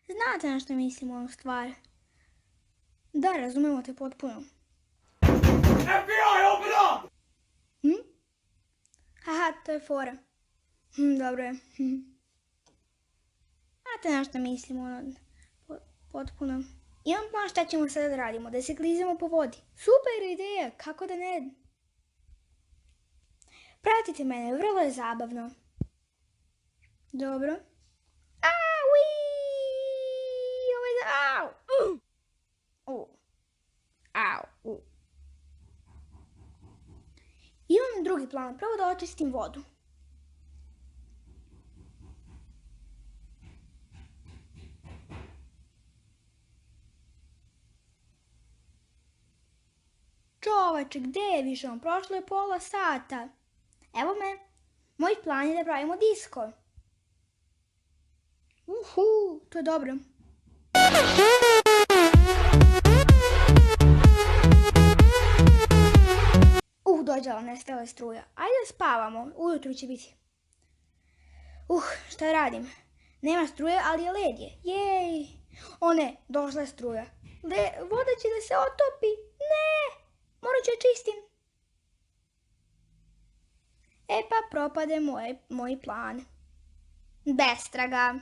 Znate na što mislim u stvar. Da, razumemo te potpuno. FBI, open up! Haha, to je fora. Dobro je. Znate na što mislim potpuno. Imam plan šta ćemo sad da radimo, da se klizamo po vodi. Super ideja, kako da ne? Pratite mene, vrlo je zabavno. Dobro. Au! Ovo je au! Au! Imam drugi plan, prvo da očistim vodu. Čovače, gde je više? Prošlo je pola sata. Evo me. Moj plan je da pravimo disko. To je dobro. Dođala, nestala je struja. Ajde da spavamo, ujutru će biti. Šta radim? Nema struje, ali je led je. Jej! O ne, došla je struja. Voda će da se otopi. Ne! Morat ću je čistim. E pa propade moj plan. Bestraga.